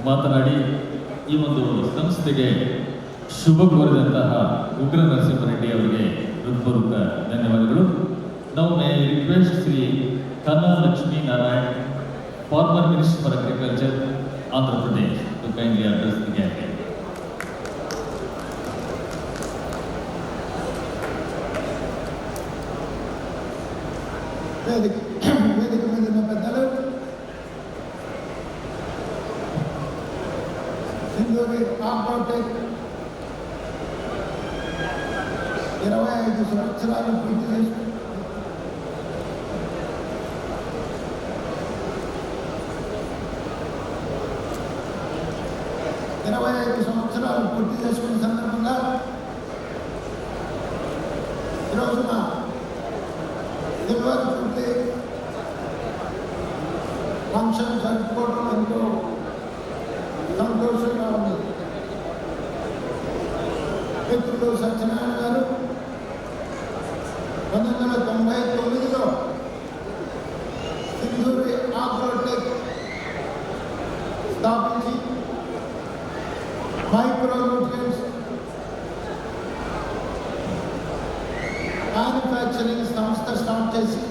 ಮಾತನಾಡಿ ಈ ಒಂದು ಸಂಸ್ಥೆಗೆ ಶುಭ ಕೋರಿದಂತಹ ಉಗ್ರ ನರಸಿಂಹರೆಡ್ಡಿ ಅವರಿಗೆ ಹೃತ್ಪೂರ್ವಕ ಧನ್ಯವಾದಗಳು. Now may I request Sri Kanna Lakshmi Narayan, former Minister for Agriculture, Andhra Pradesh, to kindly address the gathering. వేదిక మీద ఉన్న పెద్దలు, సింధూరి ఆగ్రోటెక్ 25 సంవత్సరాలు పూర్తి చేసుకుని 25 సంవత్సరాలు పూర్తి చేసుకున్న సందర్భంగా ఈరోజున తెలుగు పూర్తి ఫంక్షన్ జరుపుకోవడం ఎంతో సంతోషంగా ఉంది. మిత్రుడు సత్యనారాయణ గారు 1999లో సింధూరి ఆగ్రోటెక్ స్థాపించి మైక్రోన్యూట్రియన్స్ మ్యానుఫ్యాక్చరింగ్ సంస్థ స్టార్ట్ చేసి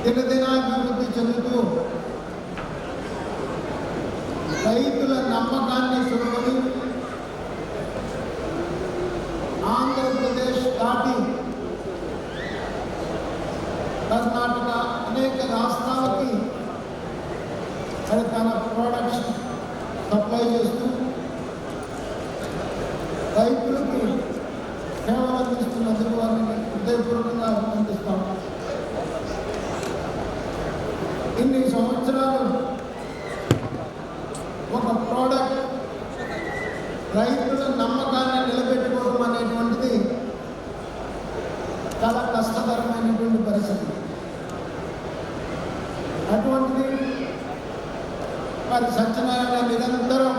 దినదినాభివృద్ధి చెందుతూ రైతుల నమ్మకాన్ని చూడని ఆంధ్రప్రదేశ్ దాటి కర్ణాటక అనేక రాష్ట్రాలకి తన ప్రోడక్ట్స్ సప్లై చేస్తూ రైతులకి సేవలు అందిస్తున్నందుకు వారిని హృదయపూర్వకంగా అభినందిస్తాము. ఇన్ని సంవత్సరాలు ఒక ప్రోడక్ట్ రైతుల నమ్మకాన్ని నిలబెట్టుకోవడం అనేటువంటిది చాలా కష్టతరమైనటువంటి పరిస్థితి. అటువంటిది మరి సత్యనారాయణ నిరంతరం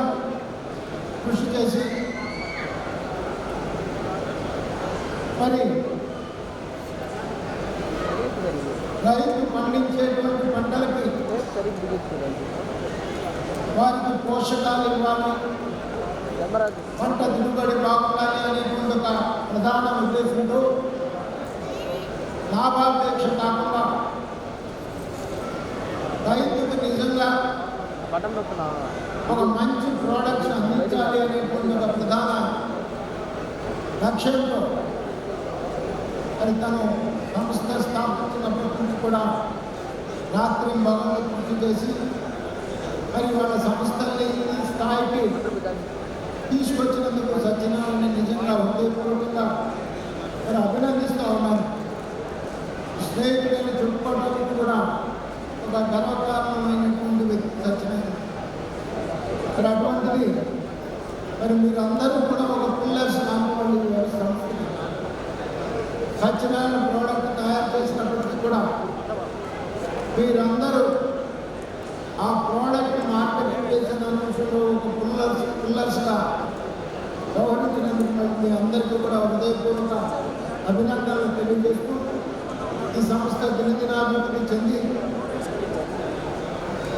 కృషి చేసి మరి రైతు పండించేటువంటి పంటలకి వారికి పోషకాలు ఇవ్వాలి, పంట దిగుబడి బాగుండాలి అనేటువంటి ఒక ప్రధాన ఉద్దేశంతో లాభాపేక్ష కాకుండా రైతుకు నిజంగా ఒక మంచి ప్రోడక్ట్స్ అందించాలి అనేటువంటి ఒక ప్రధాన లక్ష్యంతో మరి తను సంస్థ స్థాపించినప్పటి నుంచి కూడా రాత్రి భగవంతు కృషి చేసి మరి వాళ్ళ సంస్థల్ని ఈ స్థాయికి తీసుకొచ్చినందుకు సత్యనారాయణ నిజంగా హృదయపూర్వకంగా మరి అభినందిస్తూ ఉన్నారు. స్నేహితులైన చుట్టుపక్కల కూడా ఒక గర్వకారణమైనటువంటి వ్యక్తి సత్యనారాయణ. మరి అటువంటిది మరి మీరు అందరూ కూడా ఒక పిల్లర్స్ నామపల్లి సంస్థ సత్యనారాయణ ప్రోడక్ట్ తయారు చేసినప్పటికీ కూడా మీరందరూ ఆ ప్రోడక్ట్ మార్కెటింగ్ చేసిన అంశంలో ఒక పిల్లర్స్గా వ్యవహరించినందుకు మీ అందరికీ కూడా హృదయపూర్వక అభినందనలు తెలియజేస్తూ ఈ సంస్థ దినదినాభివృద్ధి చెంది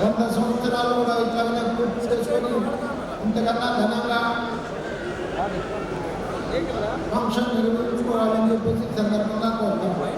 100 సంవత్సరాలు కూడా ఇట్లానే పూర్తి చేసుకొని ఇంతకన్నా ఘనంగా ఫంక్షన్ నిర్వహించుకోవాలని చెప్పేసి సందర్భంగా కోరుతున్నాం.